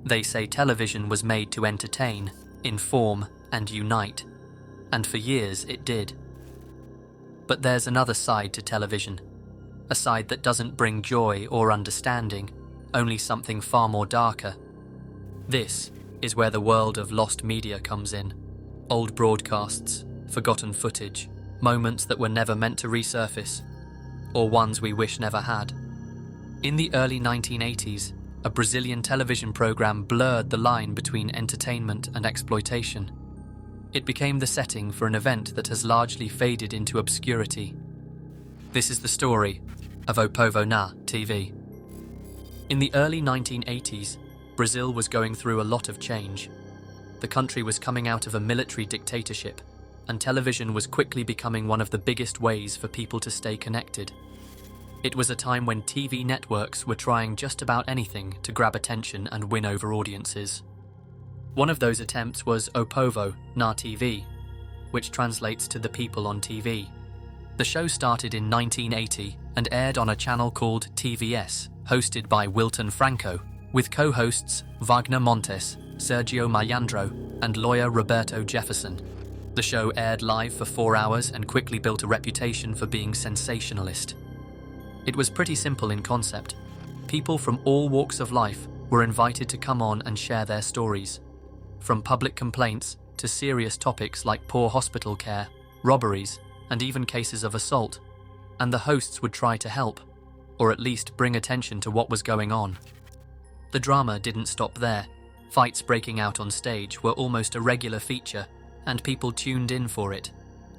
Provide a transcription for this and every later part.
They say television was made to entertain, inform, and unite, and for years it did. But there's another side to television, a side that doesn't bring joy or understanding, only something far more darker. This is where the world of lost media comes in. Old broadcasts, forgotten footage, moments that were never meant to resurface, or ones we wish never had. In the early 1980s, a Brazilian television program blurred the line between entertainment and exploitation. It became the setting for an event that has largely faded into obscurity. This is the story of O Povo Na TV. In the early 1980s, Brazil was going through a lot of change. The country was coming out of a military dictatorship, and television was quickly becoming one of the biggest ways for people to stay connected. It was a time when TV networks were trying just about anything to grab attention and win over audiences. One of those attempts was O Povo Na TV, which translates to The People on TV. The show started in 1980 and aired on a channel called TVS, hosted by Wilton Franco, with co-hosts Wagner Montes, Sergio Malandro, and lawyer Roberto Jefferson. The show aired live for 4 hours and quickly built a reputation for being sensationalist. It was pretty simple in concept. People from all walks of life were invited to come on and share their stories, from public complaints to serious topics like poor hospital care, robberies, and even cases of assault, and the hosts would try to help, or at least bring attention to what was going on. The drama didn't stop there. Fights breaking out on stage were almost a regular feature, and people tuned in for it.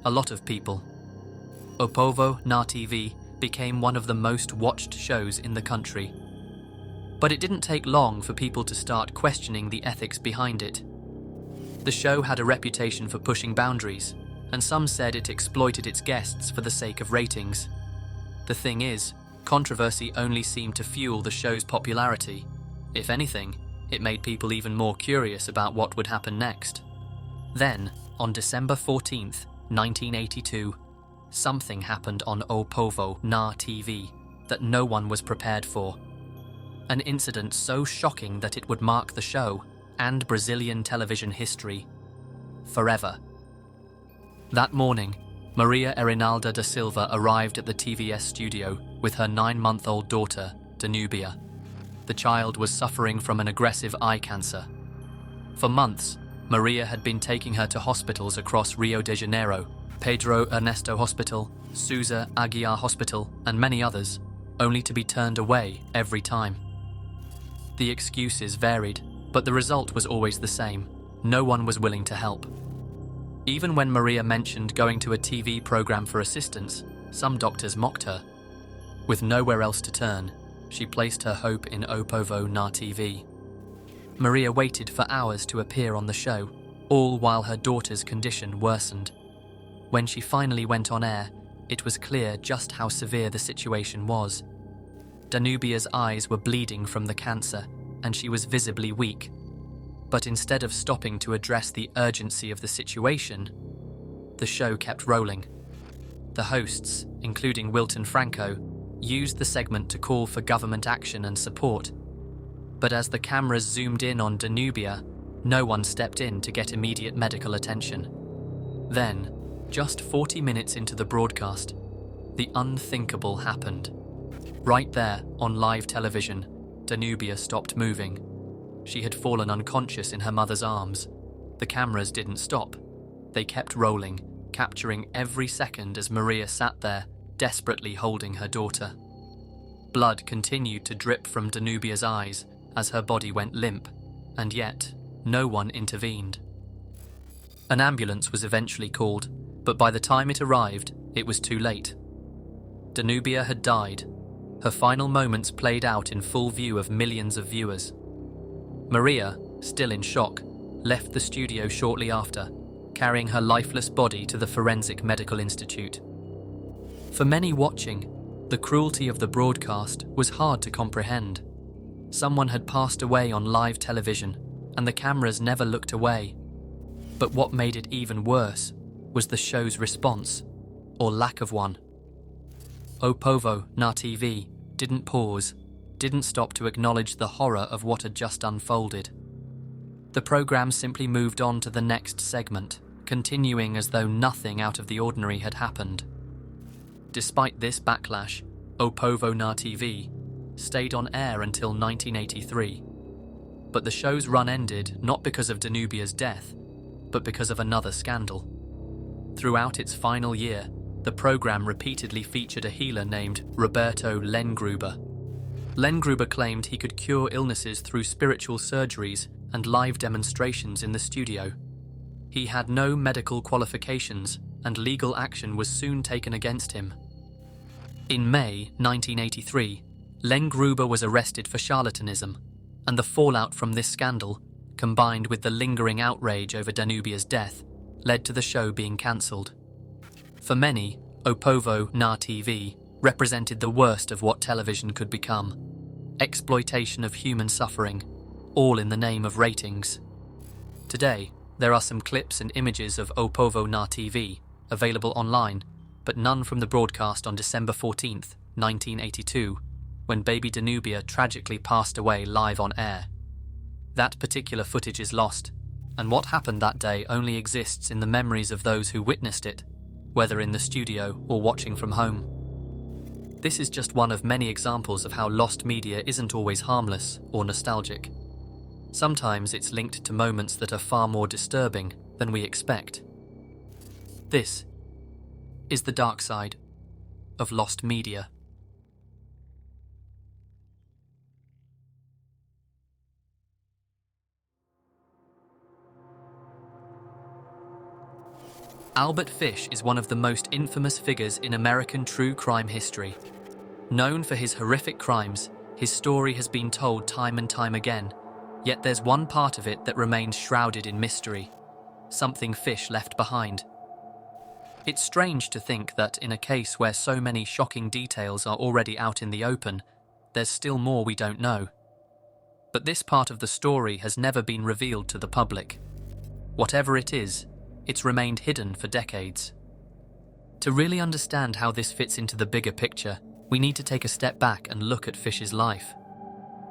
A lot of people. O Povo Na TV became one of the most watched shows in the country. But it didn't take long for people to start questioning the ethics behind it. The show had a reputation for pushing boundaries, and some said it exploited its guests for the sake of ratings. The thing is, controversy only seemed to fuel the show's popularity. If anything, it made people even more curious about what would happen next. Then, on December 14th, 1982, something happened on O Povo Na TV that no one was prepared for. An incident so shocking that it would mark the show and Brazilian television history forever. That morning, Maria Erinalda da Silva arrived at the TVS studio with her 9-month-old daughter, Danubia. The child was suffering from an aggressive eye cancer. For months, Maria had been taking her to hospitals across Rio de Janeiro, Pedro Ernesto Hospital, Sousa Aguiar Hospital, and many others, only to be turned away every time. The excuses varied, but the result was always the same. No one was willing to help. Even when Maria mentioned going to a TV program for assistance, some doctors mocked her. With nowhere else to turn, she placed her hope in O Povo Na TV. Maria waited for hours to appear on the show, all while her daughter's condition worsened. When she finally went on air, it was clear just how severe the situation was. Danubia's eyes were bleeding from the cancer, and she was visibly weak. But instead of stopping to address the urgency of the situation, the show kept rolling. The hosts, including Wilton Franco, used the segment to call for government action and support. But as the cameras zoomed in on Danubia, no one stepped in to get immediate medical attention. Then, just 40 minutes into the broadcast, the unthinkable happened. Right there, on live television, Danubia stopped moving. She had fallen unconscious in her mother's arms. The cameras didn't stop. They kept rolling, capturing every second as Maria sat there, desperately holding her daughter. Blood continued to drip from Danubia's eyes as her body went limp, and yet no one intervened. An ambulance was eventually called, but by the time it arrived, it was too late. Danubia had died. Her final moments played out in full view of millions of viewers. Maria, still in shock, left the studio shortly after, carrying her lifeless body to the Forensic Medical Institute. For many watching, the cruelty of the broadcast was hard to comprehend. Someone had passed away on live television, and the cameras never looked away. But what made it even worse was the show's response, or lack of one. O Povo Na TV didn't pause. didn't stop to acknowledge the horror of what had just unfolded. The program simply moved on to the next segment, continuing as though nothing out of the ordinary had happened. Despite this backlash, O Povo Na TV stayed on air until 1983. But the show's run ended not because of Danubia's death, but because of another scandal. Throughout its final year, the program repeatedly featured a healer named Roberto Lengruber. Lengruber claimed he could cure illnesses through spiritual surgeries and live demonstrations in the studio. He had no medical qualifications, and legal action was soon taken against him. In May 1983, Lengruber was arrested for charlatanism, and the fallout from this scandal, combined with the lingering outrage over Danubia's death, led to the show being cancelled. For many, O Povo Na TV represented the worst of what television could become: exploitation of human suffering, all in the name of ratings. Today, there are some clips and images of O Povo Na TV available online, but none from the broadcast on December 14th, 1982, when baby Danubia tragically passed away live on air. That particular footage is lost, and what happened that day only exists in the memories of those who witnessed it, whether in the studio or watching from home. This is just one of many examples of how lost media isn't always harmless or nostalgic. Sometimes it's linked to moments that are far more disturbing than we expect. This is the dark side of lost media. Albert Fish is one of the most infamous figures in American true crime history. Known for his horrific crimes, his story has been told time and time again, yet there's one part of it that remains shrouded in mystery, something Fish left behind. It's strange to think that in a case where so many shocking details are already out in the open, there's still more we don't know. But this part of the story has never been revealed to the public. Whatever it is, it's remained hidden for decades. To really understand how this fits into the bigger picture, we need to take a step back and look at Fish's life.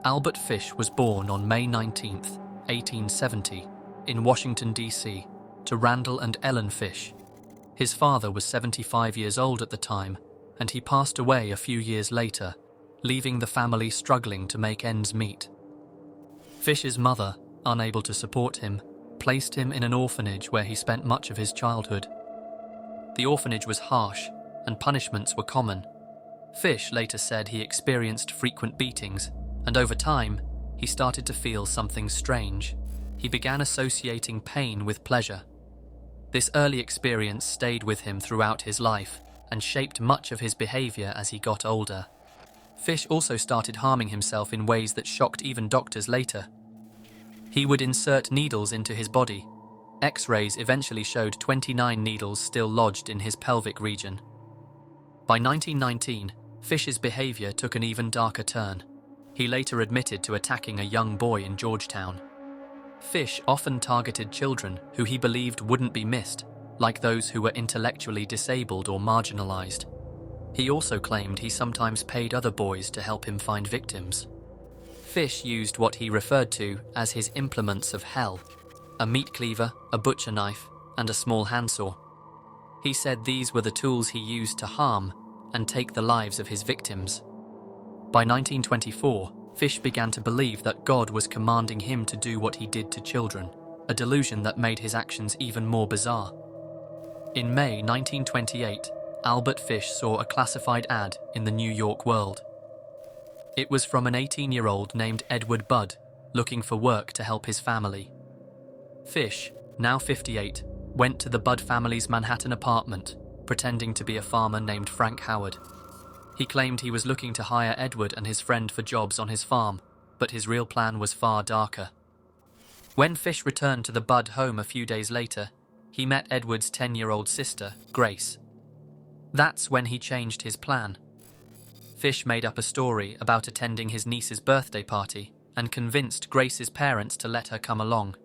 Albert Fish was born on May 19, 1870, in Washington, D.C., to Randall and Ellen Fish. His father was 75 years old at the time, and he passed away a few years later, leaving the family struggling to make ends meet. Fish's mother, unable to support him, placed him in an orphanage where he spent much of his childhood. The orphanage was harsh, and punishments were common. Fish later said he experienced frequent beatings, and over time, he started to feel something strange. He began associating pain with pleasure. This early experience stayed with him throughout his life and shaped much of his behavior as he got older. Fish also started harming himself in ways that shocked even doctors later. He would insert needles into his body. X-rays eventually showed 29 needles still lodged in his pelvic region. By 1919, Fish's behavior took an even darker turn. He later admitted to attacking a young boy in Georgetown. Fish often targeted children who he believed wouldn't be missed, like those who were intellectually disabled or marginalized. He also claimed he sometimes paid other boys to help him find victims. Fish used what he referred to as his implements of hell: a meat cleaver, a butcher knife, and a small handsaw. He said these were the tools he used to harm and take the lives of his victims. By 1924, Fish began to believe that God was commanding him to do what he did to children, a delusion that made his actions even more bizarre. In May 1928, Albert Fish saw a classified ad in the New York World. It was from an 18-year-old named Edward Budd, looking for work to help his family. Fish, now 58, went to the Budd family's Manhattan apartment, pretending to be a farmer named Frank Howard. He claimed he was looking to hire Edward and his friend for jobs on his farm, but his real plan was far darker. When Fish returned to the Budd home a few days later, he met Edward's 10-year-old sister, Grace. That's when he changed his plan. Fish made up a story about attending his niece's birthday party and convinced Grace's parents to let her come along.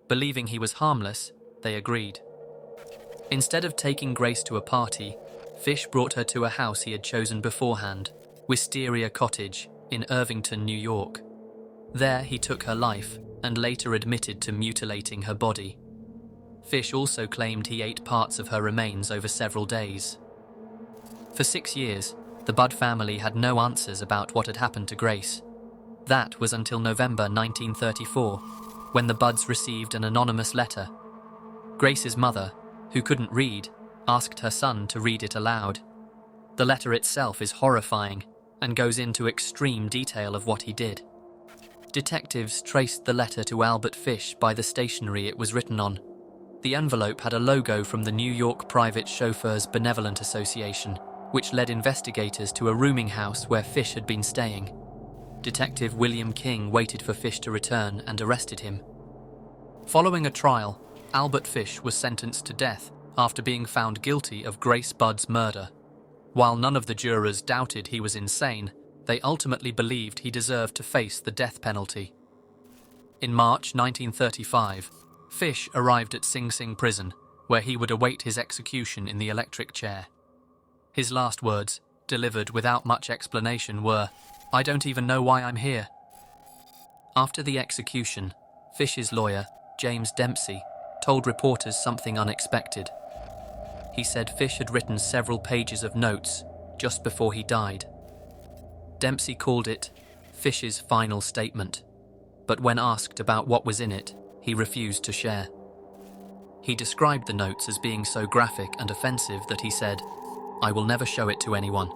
Believing he was harmless, they agreed. Instead of taking Grace to a party, Fish brought her to a house he had chosen beforehand, Wisteria Cottage, in Irvington, New York. There he took her life and later admitted to mutilating her body. Fish also claimed he ate parts of her remains over several days. For 6 years, the Budd family had no answers about what had happened to Grace. That was until November 1934, when the Budds received an anonymous letter. Grace's mother, who couldn't read, asked her son to read it aloud. The letter itself is horrifying and goes into extreme detail of what he did. Detectives traced the letter to Albert Fish by the stationery it was written on. The envelope had a logo from the New York Private Chauffeurs Benevolent Association, which led investigators to a rooming house where Fish had been staying. Detective William King waited for Fish to return and arrested him. Following a trial, Albert Fish was sentenced to death after being found guilty of Grace Budd's murder. While none of the jurors doubted he was insane, they ultimately believed he deserved to face the death penalty. In March 1935, Fish arrived at Sing Sing prison, where he would await his execution in the electric chair. His last words, delivered without much explanation, were, "I don't even know why I'm here." After the execution, Fish's lawyer, James Dempsey, told reporters something unexpected. He said Fish had written several pages of notes just before he died. Dempsey called it Fish's final statement, but when asked about what was in it, he refused to share. He described the notes as being so graphic and offensive that he said, "I will never show it to anyone."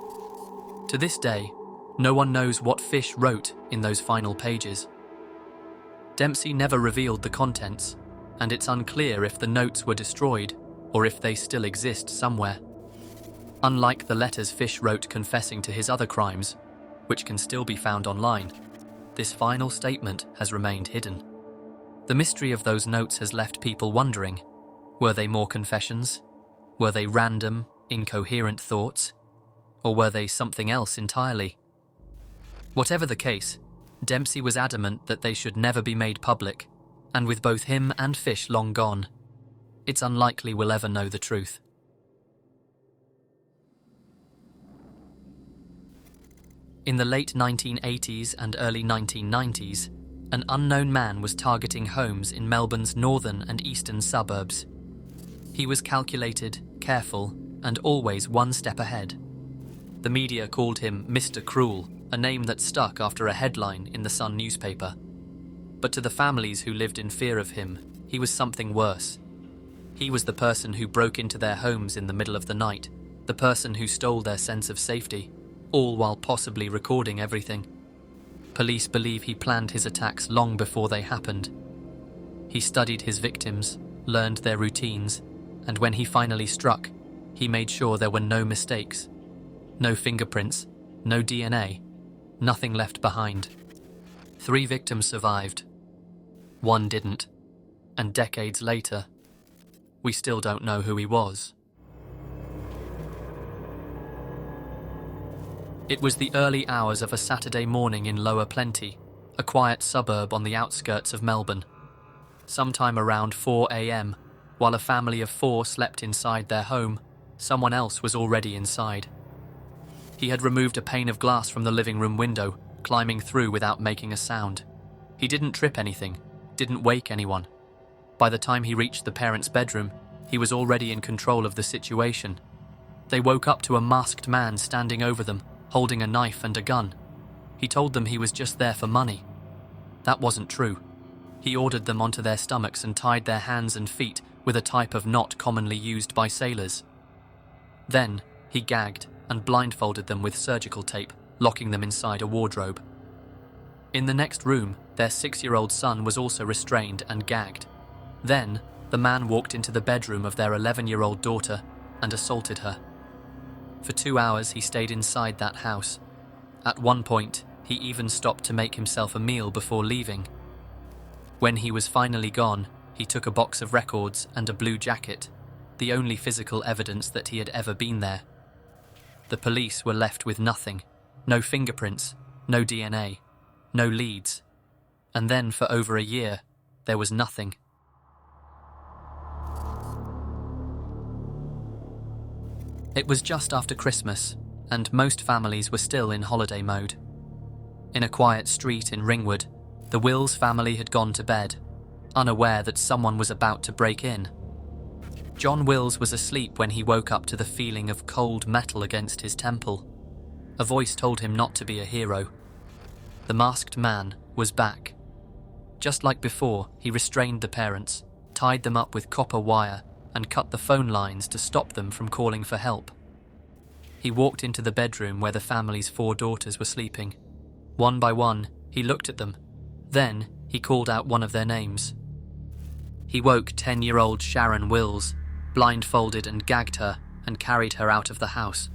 To this day, no one knows what Fish wrote in those final pages. Dempsey never revealed the contents, and it's unclear if the notes were destroyed or if they still exist somewhere. Unlike the letters Fish wrote confessing to his other crimes, which can still be found online, this final statement has remained hidden. The mystery of those notes has left people wondering, were they more confessions? Were they random, incoherent thoughts? Or were they something else entirely? Whatever the case, Dempsey was adamant that they should never be made public, and with both him and Fish long gone, it's unlikely we'll ever know the truth. In the late 1980s and early 1990s, an unknown man was targeting homes in Melbourne's northern and eastern suburbs. He was calculated, careful, and always one step ahead. The media called him Mr. Cruel, a name that stuck after a headline in the Sun newspaper. But to the families who lived in fear of him, he was something worse. He was the person who broke into their homes in the middle of the night, the person who stole their sense of safety, all while possibly recording everything. Police believe he planned his attacks long before they happened. He studied his victims, learned their routines, and when he finally struck, he made sure there were no mistakes. No fingerprints, no DNA, nothing left behind. 3 victims survived. 1 didn't. And decades later, we still don't know who he was. It was the early hours of a Saturday morning in Lower Plenty, a quiet suburb on the outskirts of Melbourne. Sometime around 4 a.m, while a family of 4 slept inside their home, someone else was already inside. He had removed a pane of glass from the living room window, climbing through without making a sound. He didn't trip anything, didn't wake anyone. By the time he reached the parents' bedroom, he was already in control of the situation. They woke up to a masked man standing over them, holding a knife and a gun. He told them he was just there for money. That wasn't true. He ordered them onto their stomachs and tied their hands and feet with a type of knot commonly used by sailors. Then, he gagged and blindfolded them with surgical tape, locking them inside a wardrobe. In the next room, their 6-year-old son was also restrained and gagged. Then, the man walked into the bedroom of their 11-year-old daughter and assaulted her. For 2 hours, he stayed inside that house. At one point, he even stopped to make himself a meal before leaving. When he was finally gone, he took a box of records and a blue jacket, the only physical evidence that he had ever been there. The police were left with nothing, no fingerprints, no DNA, no leads. And then for over a year, there was nothing. It was just after Christmas, and most families were still in holiday mode. In a quiet street in Ringwood, the Wills family had gone to bed, unaware that someone was about to break in. John Wills was asleep when he woke up to the feeling of cold metal against his temple. A voice told him not to be a hero. The masked man was back. Just like before, he restrained the parents, tied them up with copper wire, and cut the phone lines to stop them from calling for help. He walked into the bedroom where the family's 4 daughters were sleeping. One by one, he looked at them. Then, he called out one of their names. He woke 10-year-old Sharon Wills, blindfolded and gagged her, and carried her out of the house.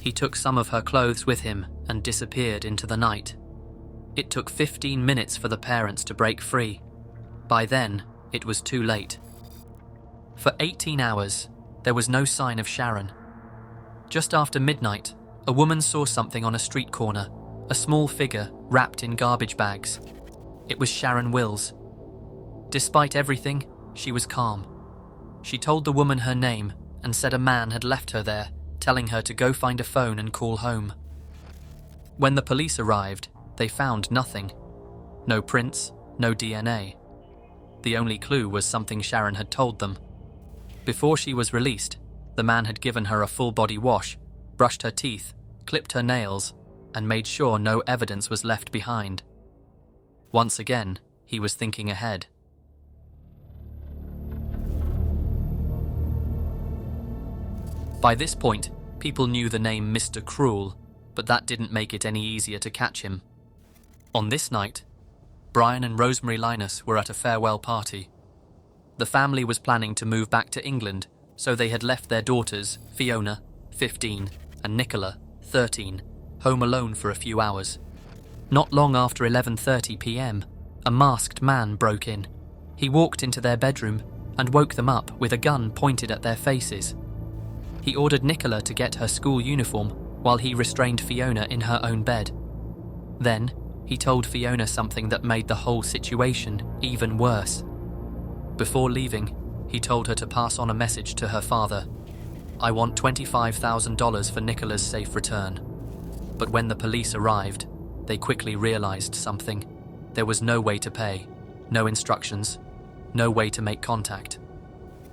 He took some of her clothes with him and disappeared into the night. It took 15 minutes for the parents to break free. By then, it was too late. For 18 hours, there was no sign of Sharon. Just after midnight, a woman saw something on a street corner, a small figure wrapped in garbage bags. It was Sharon Wills. Despite everything, she was calm. She told the woman her name and said a man had left her there, telling her to go find a phone and call home. When the police arrived, they found nothing. No prints, no DNA. The only clue was something Sharon had told them. Before she was released, the man had given her a full-body wash, brushed her teeth, clipped her nails, and made sure no evidence was left behind. Once again, he was thinking ahead. By this point, people knew the name Mr. Cruel, but that didn't make it any easier to catch him. On this night, Brian and Rosemary Linus were at a farewell party. The family was planning to move back to England, so they had left their daughters, Fiona, 15, and Nicola, 13, home alone for a few hours. Not long after 11:30 p.m, a masked man broke in. He walked into their bedroom and woke them up with a gun pointed at their faces. He ordered Nicola to get her school uniform while he restrained Fiona in her own bed. Then, he told Fiona something that made the whole situation even worse. Before leaving, he told her to pass on a message to her father. "I want $25,000 for Nicola's safe return." But when the police arrived, they quickly realized something. There was no way to pay, no instructions, no way to make contact.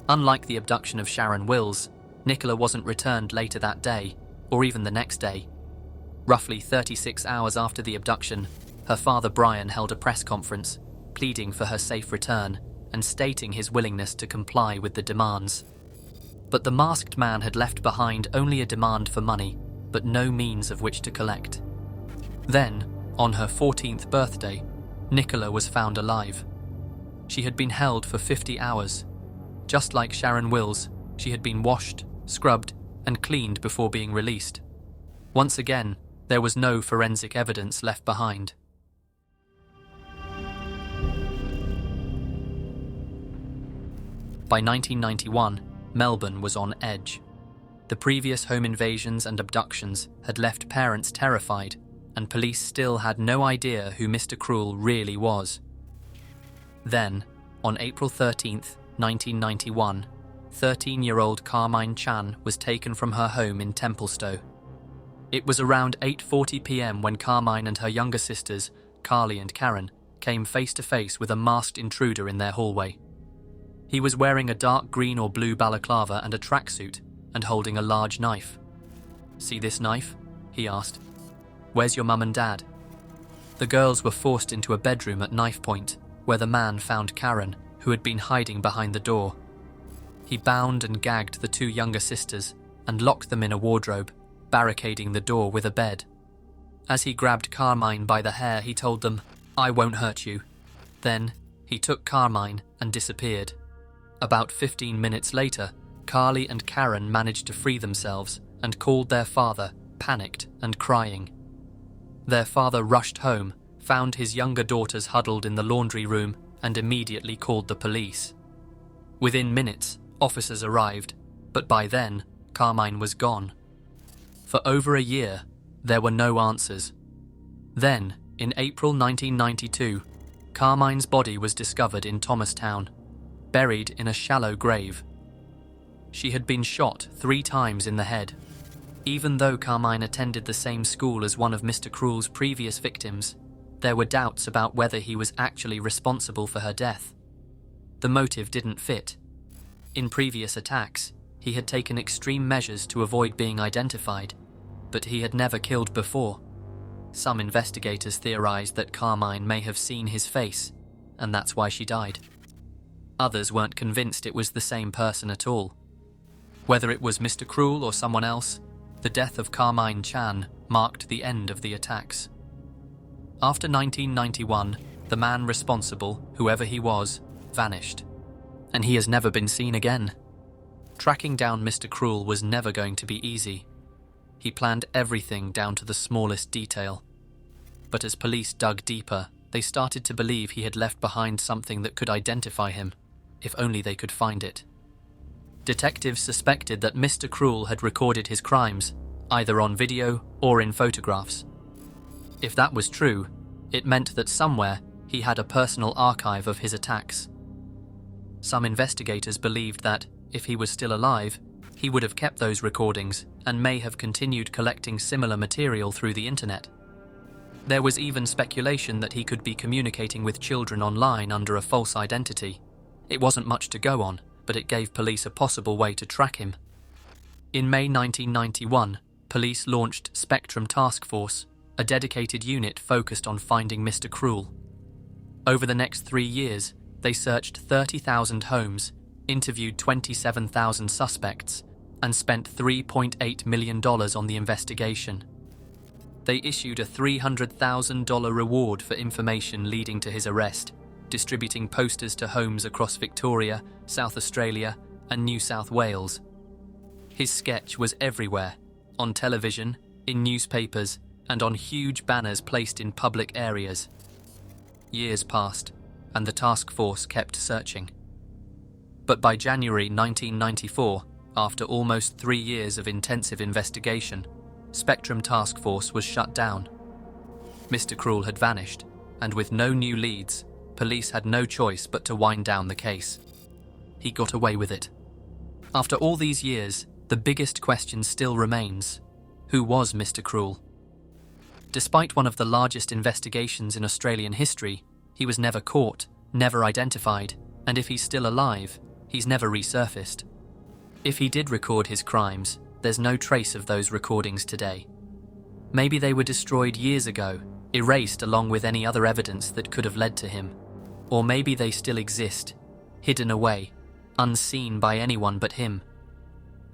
Unlike the abduction of Sharon Wills, Nicola wasn't returned later that day, or even the next day. Roughly 36 hours after the abduction, her father Brian held a press conference, pleading for her safe return and stating his willingness to comply with the demands. But the masked man had left behind only a demand for money, but no means of which to collect. Then, on her 14th birthday, Nicola was found alive. She had been held for 50 hours. Just like Sharon Wills, she had been washed, scrubbed, and cleaned before being released. Once again, there was no forensic evidence left behind. By 1991, Melbourne was on edge. The previous home invasions and abductions had left parents terrified, and police still had no idea who Mr. Cruel really was. Then, on April 13th, 1991, 13-year-old Carmine Chan was taken from her home in Templestowe. It was around 8:40 p.m. when Carmine and her younger sisters, Carly and Karen, came face to face with a masked intruder in their hallway. He was wearing a dark green or blue balaclava and a tracksuit, and holding a large knife. "See this knife?" he asked. "Where's your mum and dad?" The girls were forced into a bedroom at knife point, where the man found Karen, who had been hiding behind the door. He bound and gagged the 2 younger sisters and locked them in a wardrobe, barricading the door with a bed. As he grabbed Carmine by the hair, he told them, "I won't hurt you." Then, he took Carmine and disappeared. About 15 minutes later, Carly and Karen managed to free themselves and called their father, panicked and crying. Their father rushed home, found his younger daughters huddled in the laundry room, and immediately called the police. Within minutes, officers arrived, but by then, Carmine was gone. For over a year, there were no answers. Then, in April 1992, Carmine's body was discovered in Thomastown, buried in a shallow grave. She had been shot 3 times in the head. Even though Carmine attended the same school as one of Mr. Cruel's previous victims, there were doubts about whether he was actually responsible for her death. The motive didn't fit. In previous attacks, he had taken extreme measures to avoid being identified, but he had never killed before. Some investigators theorized that Carmine may have seen his face, and that's why she died. Others weren't convinced it was the same person at all. Whether it was Mr. Cruel or someone else, the death of Carmine Chan marked the end of the attacks. After 1991, the man responsible, whoever he was, vanished, and he has never been seen again. Tracking down Mr. Cruel was never going to be easy. He planned everything down to the smallest detail. But as police dug deeper, they started to believe he had left behind something that could identify him, if only they could find it. Detectives suspected that Mr. Cruel had recorded his crimes, either on video or in photographs. If that was true, it meant that somewhere he had a personal archive of his attacks. Some investigators believed that, if he was still alive, he would have kept those recordings and may have continued collecting similar material through the internet. There was even speculation that he could be communicating with children online under a false identity. It wasn't much to go on, but it gave police a possible way to track him. In May 1991, police launched Spectrum Task Force, a dedicated unit focused on finding Mr. Cruel. Over the next 3 years, they searched 30,000 homes, interviewed 27,000 suspects, and spent $3.8 million on the investigation. They issued a $300,000 reward for information leading to his arrest, distributing posters to homes across Victoria, South Australia, and New South Wales. His sketch was everywhere, on television, in newspapers, and on huge banners placed in public areas. Years passed, and the task force kept searching. But by January 1994, after almost 3 years of intensive investigation, Spectrum Task Force was shut down. Mr. Cruel had vanished, and with no new leads, police had no choice but to wind down the case. He got away with it. After all these years, the biggest question still remains: who was Mr. Cruel? Despite one of the largest investigations in Australian history, he was never caught, never identified, and if he's still alive, he's never resurfaced. If he did record his crimes, there's no trace of those recordings today. Maybe they were destroyed years ago, erased along with any other evidence that could have led to him. Or maybe they still exist, hidden away, unseen by anyone but him.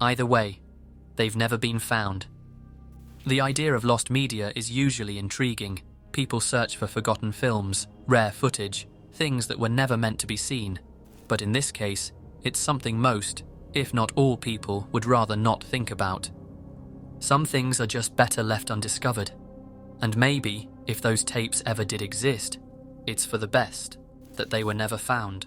Either way, they've never been found. The idea of lost media is usually intriguing. People search for forgotten films, rare footage, things that were never meant to be seen. But in this case, it's something most, if not all people, would rather not think about. Some things are just better left undiscovered. And maybe, if those tapes ever did exist, it's for the best that they were never found.